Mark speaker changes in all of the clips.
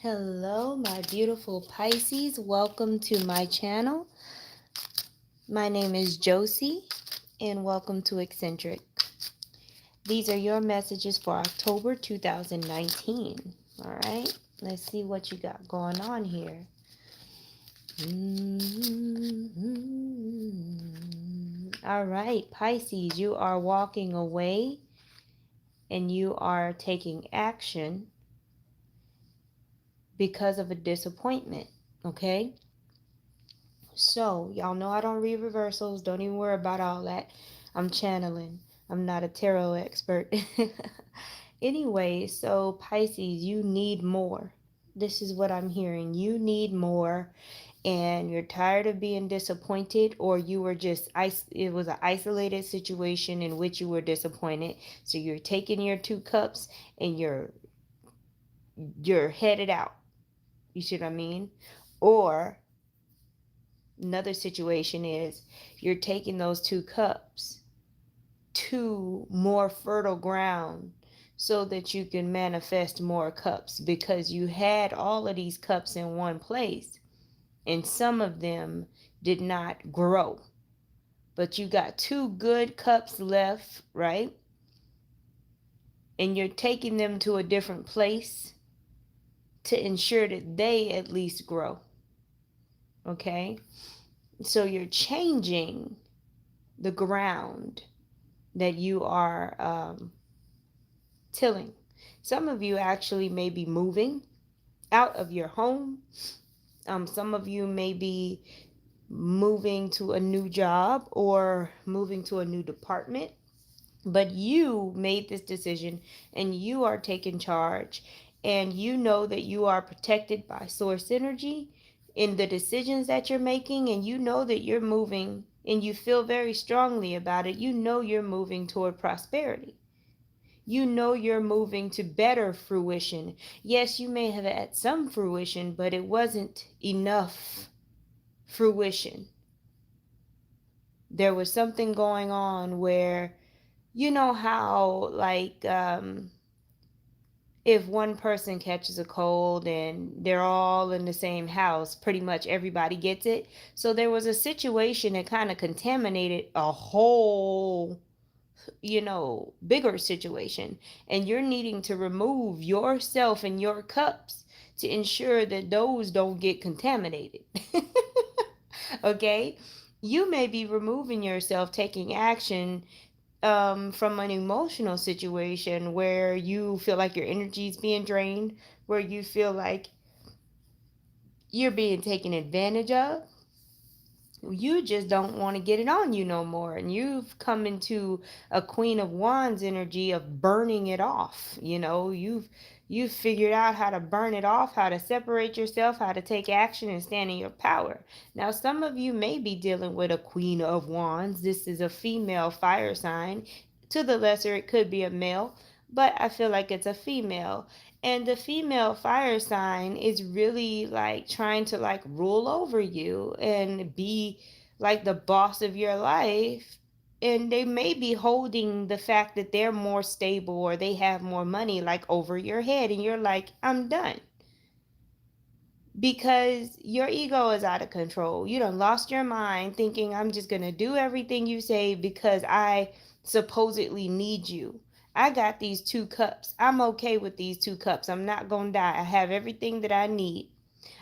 Speaker 1: Hello, my beautiful Pisces. Welcome to my channel. My name is Josie, and welcome to Eccentric. These are your messages for October 2019. All right, let's see what you got going on here. All right, Pisces, you are walking away and you are taking action because of a disappointment, okay? So, y'all know I don't read reversals. Don't even worry about all that. I'm channeling. I'm not a tarot expert. Anyway, so Pisces, you need more. This is what I'm hearing. You need more, and you're tired of being disappointed, or you were just it was an isolated situation in which you were disappointed. So you're taking your two cups and you're headed out. You see what I mean? Or another situation is you're taking those two cups to more fertile ground so that you can manifest more cups, because you had all of these cups in one place and some of them did not grow. But you got two good cups left, right? And you're taking them to a different place to ensure that they at least grow. Okay? So you're changing the ground that you are tilling. Some of you actually may be moving out of your home. Some of you may be moving to a new job or moving to a new department. But you made this decision and you are taking charge. And you know that you are protected by source energy in the decisions that you're making. And you know that you're moving and you feel very strongly about it. You know you're moving toward prosperity. You know you're moving to better fruition. Yes, you may have had some fruition, but it wasn't enough fruition. There was something going on where, you know how, like, if one person catches a cold and they're all in the same house, pretty much everybody gets it. So there was a situation that kind of contaminated a whole bigger situation, and you're needing to remove yourself and your cups to ensure that those don't get contaminated. Okay, you may be removing yourself, taking action from an emotional situation where you feel like your energy is being drained, where you feel like you're being taken advantage of. You just don't want to get it on you no more, and you've come into a Queen of Wands energy of burning it off. You've figured out how to burn it off, how to separate yourself, how to take action and stand in your power. Now, some of you may be dealing with a Queen of Wands. This is a female fire sign. To the lesser, it could be a male, but I feel like it's a female. And the female fire sign is really like trying to like rule over you and be like the boss of your life. And they may be holding the fact that they're more stable or they have more money like over your head. And you're like, I'm done. Because your ego is out of control. You done lost your mind thinking I'm just going to do everything you say because I supposedly need you. I got these two cups. I'm okay with these two cups. I'm not going to die. I have everything that I need.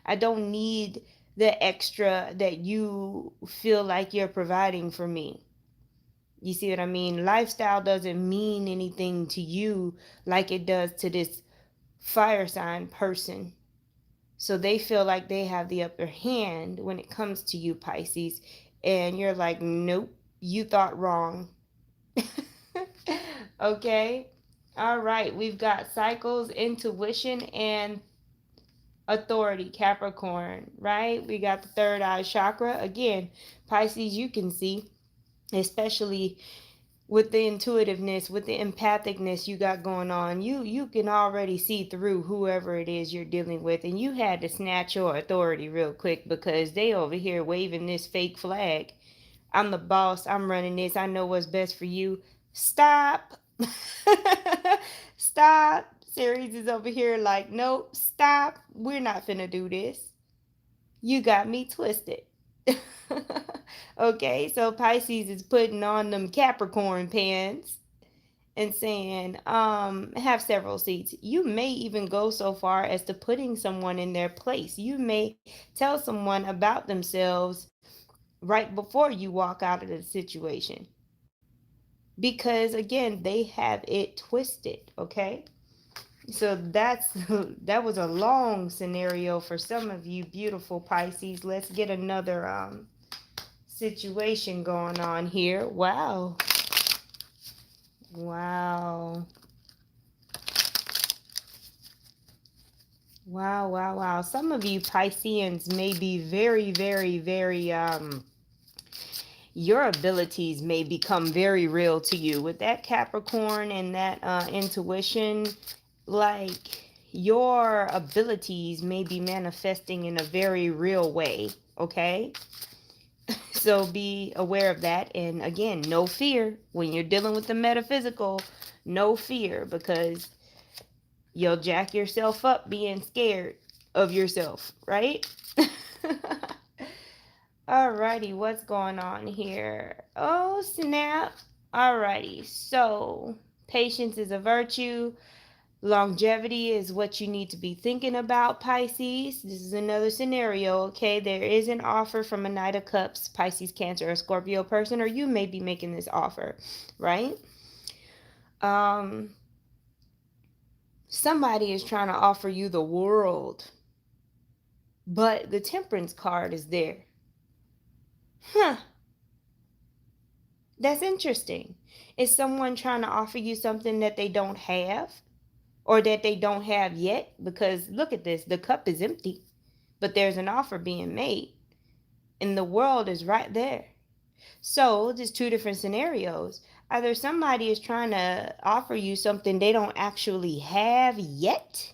Speaker 1: I don't need the extra that you feel like you're providing for me. You see what I mean? Lifestyle doesn't mean anything to you like it does to this fire sign person. So they feel like they have the upper hand when it comes to you, Pisces. And you're like, nope, you thought wrong. Okay? All right, we've got cycles, intuition, and authority, Capricorn, right? We got the third eye chakra. Again, Pisces, you can see, especially with the intuitiveness, with the empathicness you got going on, you can already see through whoever it is you're dealing with, and you had to snatch your authority real quick because they over here waving this fake flag. I'm the boss, I'm running this, I know what's best for you. Stop. Stop. Series is over here like, nope, stop. We're not finna do this. You got me twisted. Okay, so Pisces is putting on them Capricorn pants and saying, have several seats. You may even go so far as to putting someone in their place. You may tell someone about themselves right before you walk out of the situation. Because again, they have it twisted, okay? So that's that was a long scenario for some of you beautiful Pisces. Let's get another situation going on here. Wow. Wow. Wow, wow, wow. Some of you Pisceans may be very, very, very your abilities may become very real to you. With that Capricorn and that intuition, like your abilities may be manifesting in a very real way, okay? So be aware of that. And again, no fear when you're dealing with the metaphysical. No fear, because you'll jack yourself up being scared of yourself, right? Alrighty, what's going on here? Oh, snap. Alrighty, so patience is a virtue. Longevity is what you need to be thinking about, Pisces. This is another scenario, okay? There is an offer from a Knight of Cups, Pisces, Cancer, or Scorpio person, or you may be making this offer, right? Somebody is trying to offer you the world, but the Temperance card is there. Huh. That's interesting. Is someone trying to offer you something that they don't have or that they don't have yet? Because look at this, the cup is empty, but there's an offer being made and the world is right there. So there's two different scenarios. Either somebody is trying to offer you something they don't actually have yet,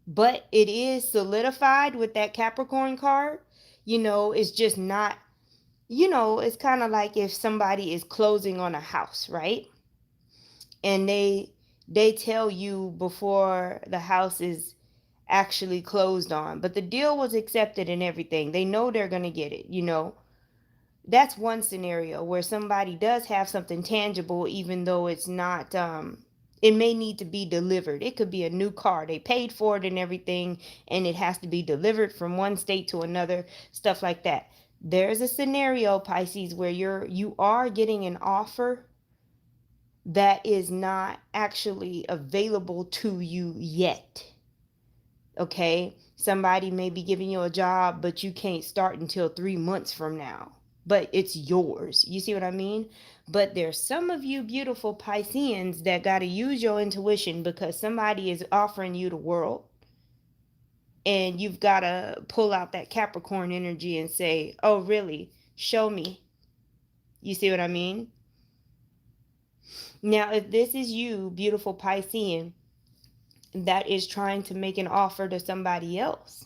Speaker 1: but it is solidified with that Capricorn card. It's just not, it's kind of like if somebody is closing on a house, right? And they tell you before the house is actually closed on, but the deal was accepted and everything. They know they're going to get it. That's one scenario where somebody does have something tangible, even though it's not, it may need to be delivered. It could be a new car. They paid for it and everything, and it has to be delivered from one state to another, stuff like that. There's a scenario, Pisces, where you are getting an offer that is not actually available to you yet. Okay? Somebody may be giving you a job, but you can't start until 3 months from now. But it's yours. You see what I mean? But there's some of you beautiful Pisceans that got to use your intuition, because somebody is offering you the world. And you've got to pull out that Capricorn energy and say, oh, really? Show me. You see what I mean? Now, if this is you, beautiful Piscean, that is trying to make an offer to somebody else,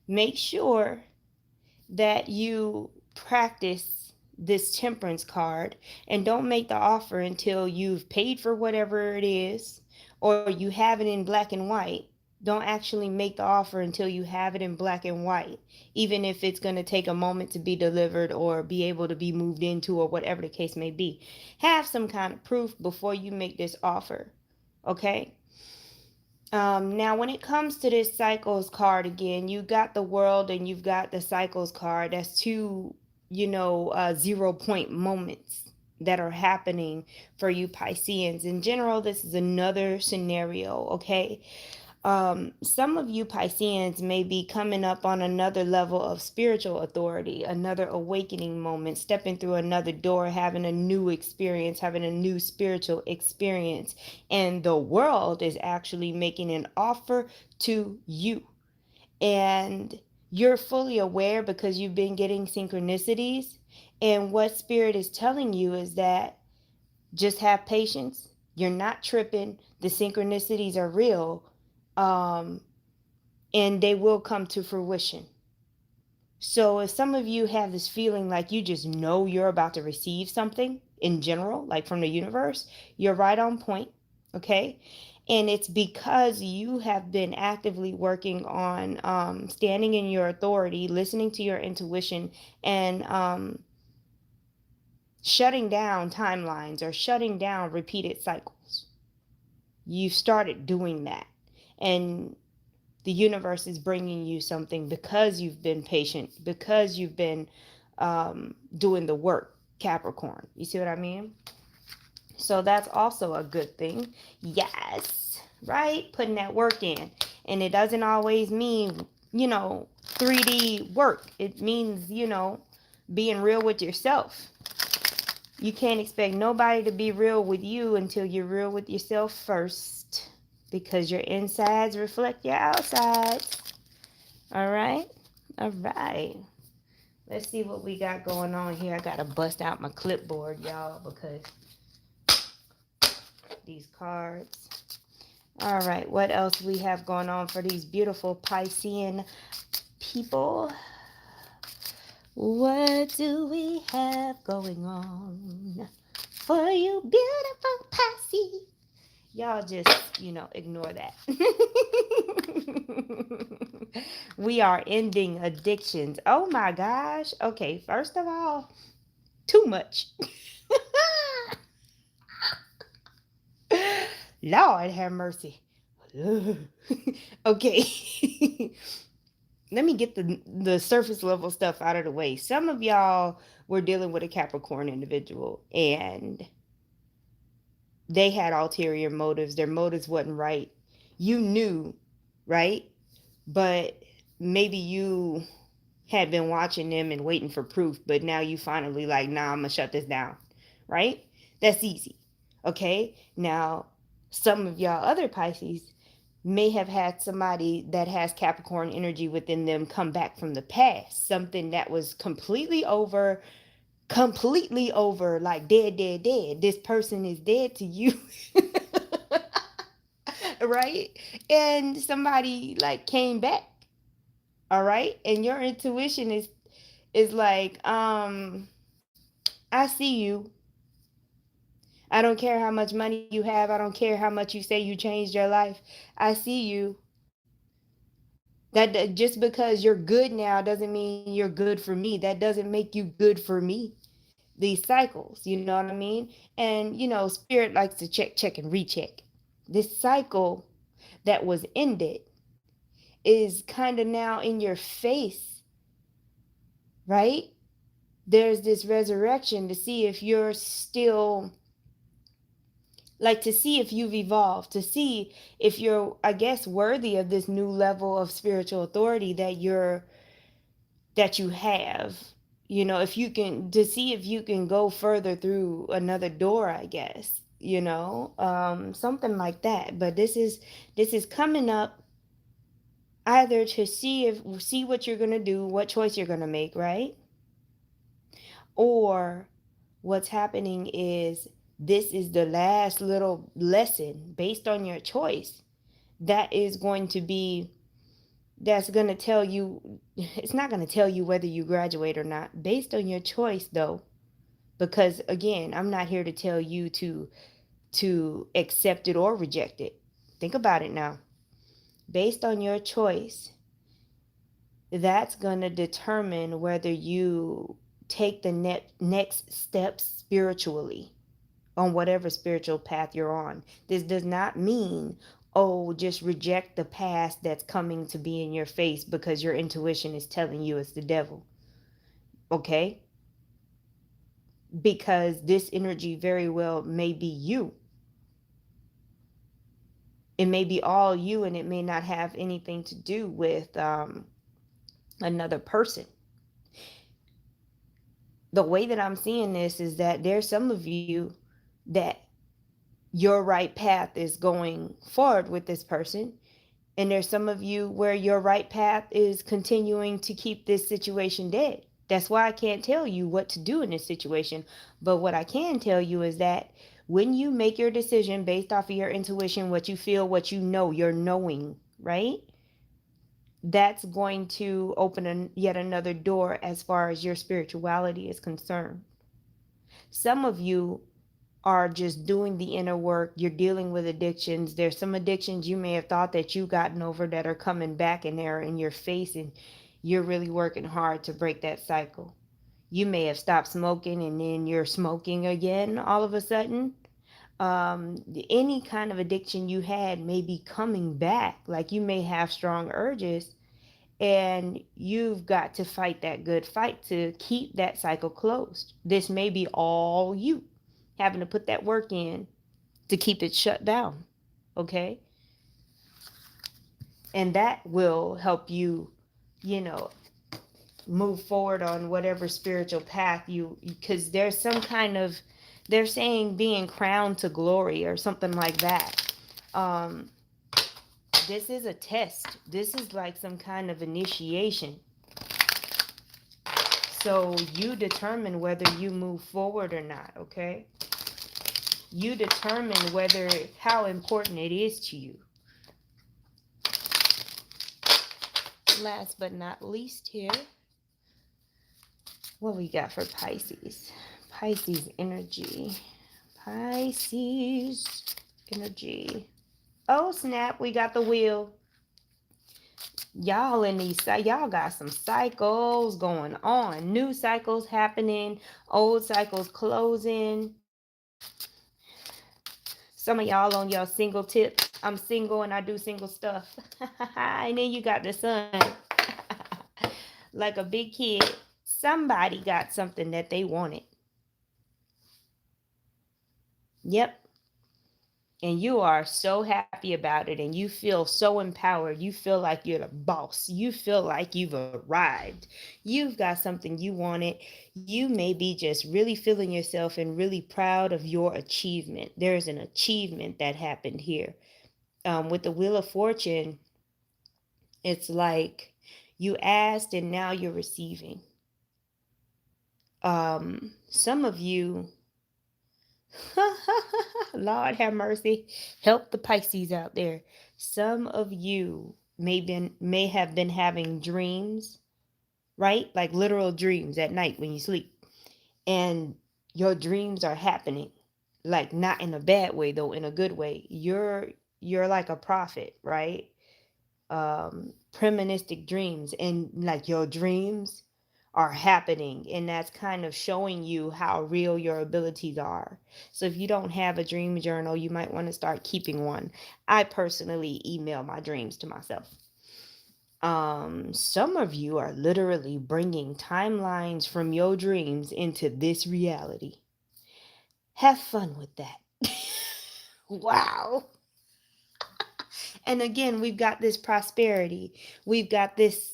Speaker 1: make sure that you practice this Temperance card and don't make the offer until you've paid for whatever it is or you have it in black and white. Don't actually make the offer until you have it in black and white, even if it's going to take a moment to be delivered or be able to be moved into or whatever the case may be. Have some kind of proof before you make this offer, okay? Now, when it comes to this Cycles card again, you got the World and you've got the Cycles card. That's two, 0 point moments that are happening for you Pisceans. In general, this is another scenario, okay? Some of you Pisceans may be coming up on another level of spiritual authority, another awakening moment, stepping through another door, having a new experience, having a new spiritual experience. And the world is actually making an offer to you. And you're fully aware because you've been getting synchronicities. And what Spirit is telling you is that just have patience. You're not tripping. The synchronicities are real. And they will come to fruition. So if some of you have this feeling like you just know you're about to receive something in general, like from the universe, you're right on point, okay? And it's because you have been actively working on standing in your authority, listening to your intuition, and shutting down timelines or shutting down repeated cycles. You started doing that. And the universe is bringing you something because you've been patient, because you've been doing the work, Capricorn. You see what I mean? So that's also a good thing. Yes, right? Putting that work in. And it doesn't always mean, 3D work. It means, being real with yourself. You can't expect nobody to be real with you until you're real with yourself first, because your insides reflect your outsides. All right? All right. Let's see what we got going on here. I got to bust out my clipboard, y'all, because these cards. All right, what else we have going on for these beautiful Piscean people? What do we have going on for you beautiful Pisces? Y'all just, ignore that. We are ending addictions. Oh my gosh. Okay, first of all, too much. Lord have mercy. Okay. Let me get the surface level stuff out of the way. Some of y'all were dealing with a Capricorn individual and they had ulterior motives. Their motives wasn't right. You knew, right? But maybe you had been watching them and waiting for proof, but now you finally like, nah, I'm gonna shut this down, right? That's easy. Okay. Now, some of y'all other Pisces may have had somebody that has Capricorn energy within them come back from the past, something that was completely over, like dead, dead, dead. This person is dead to you. Right? And somebody like came back. All right? And your intuition is like, I see you. I don't care how much money you have. I don't care how much you say you changed your life. I see you. That just because you're good now doesn't mean you're good for me. That doesn't make you good for me. These cycles, you know what I mean? And spirit likes to check, check, and recheck. This cycle that was ended is kind of now in your face, right? There's this resurrection to see if you're still, like, to see if you've evolved, to see if you're, I guess, worthy of this new level of spiritual authority that you have. If you can, to see if you can go further through another door, I guess, something like that. But this is coming up either to see what you're going to do, what choice you're going to make, right? Or what's happening is this is the last little lesson based on your choice that is going to be, that's going to tell you, it's not going to tell you whether you graduate or not based on your choice, though, because again, I'm not here to tell you to accept it or reject it. Think about it now. Based on your choice, that's going to determine whether you take the next steps spiritually on whatever spiritual path you're on. This does not mean, oh, just reject the past that's coming to be in your face because your intuition is telling you it's the devil. Okay? Because this energy very well may be you. It may be all you, and it may not have anything to do with another person. The way that I'm seeing this is that there's some of you that your right path is going forward with this person, and there's some of you where your right path is continuing to keep this situation dead. That's why I can't tell you what to do in this situation. But what I can tell you is that when you make your decision based off of your intuition, what you feel, what you know, your knowing, right? That's going to open yet another door as far as your spirituality is concerned. Some of you are just doing the inner work. You're dealing with addictions. There's some addictions you may have thought that you've gotten over that are coming back and they're in your face, and you're really working hard to break that cycle. You may have stopped smoking and then you're smoking again all of a sudden. Any kind of addiction you had may be coming back. Like you may have strong urges, and you've got to fight that good fight to keep that cycle closed. This may be all you having to put that work in to keep it shut down. Okay? And that will help you, you know, move forward on whatever spiritual path you, because there's some kind of, they're saying being crowned to glory or something like that. Um, this is a test. This is like some kind of initiation. So you determine whether you move forward or not, okay? You determine whether, how important it is to you. Last but not least here, what we got for Pisces? Pisces energy. Pisces energy. Oh snap, we got the wheel. Y'all in these, y'all got some cycles going on. New cycles happening, old cycles closing. Some of y'all on your single tip. I'm single and I do single stuff. And then you got the sun. Like a big kid. Somebody got something that they wanted. Yep. And you are so happy about it, and you feel so empowered. You feel like you're the boss. You feel like you've arrived. You've got something you wanted. You may be just really feeling yourself and really proud of your achievement. There's an achievement that happened here. With the Wheel of Fortune, it's like you asked and now you're receiving. Some of you, Lord have mercy, help the Pisces out there. Some of you may have been having dreams, right? Like literal dreams at night when you sleep. And your dreams are happening. Like not in a bad way though, in a good way. You're like a prophet, right? Premonitic dreams, and like your dreams are happening, and that's kind of showing you how real your abilities are. So if you don't have a dream journal, you might want to start keeping one. I personally email my dreams to myself. Some of you are literally bringing timelines from your dreams into this reality. Have fun with that. Wow. And again, we've got this prosperity. We've got this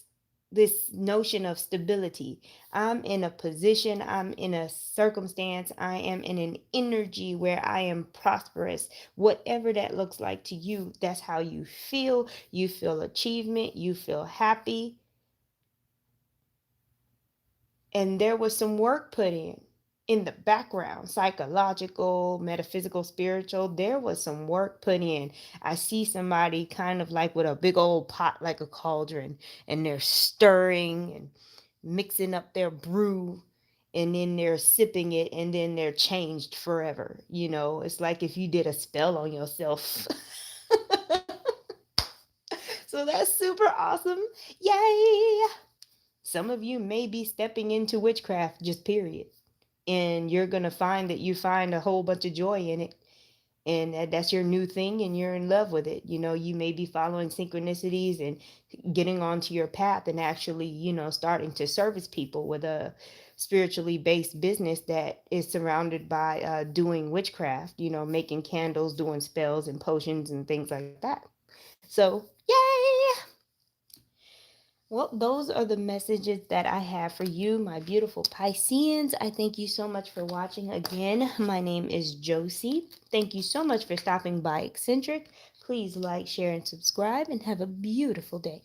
Speaker 1: notion of stability. I'm in a position, I'm in a circumstance, I am in an energy where I am prosperous. Whatever that looks like to you, that's how you feel. You feel achievement, you feel happy. And there was some work put in the background, psychological, metaphysical, spiritual. There was some work put in. I see somebody kind of like with a big old pot, like a cauldron, and they're stirring and mixing up their brew, and then they're sipping it, and then they're changed forever. You know, it's like if you did a spell on yourself. So that's super awesome. Yay! Some of you may be stepping into witchcraft, just period. And you're going to find that you find a whole bunch of joy in it. And that's your new thing, and you're in love with it. You know, you may be following synchronicities and getting onto your path and actually, you know, starting to service people with a spiritually based business that is surrounded by doing witchcraft, you know, making candles, doing spells and potions and things like that. So, yay! Well, those are the messages that I have for you, my beautiful Pisceans. I thank you so much for watching again. My name is Josie. Thank you so much for stopping by Eccentric. Please like, share, and subscribe, and have a beautiful day.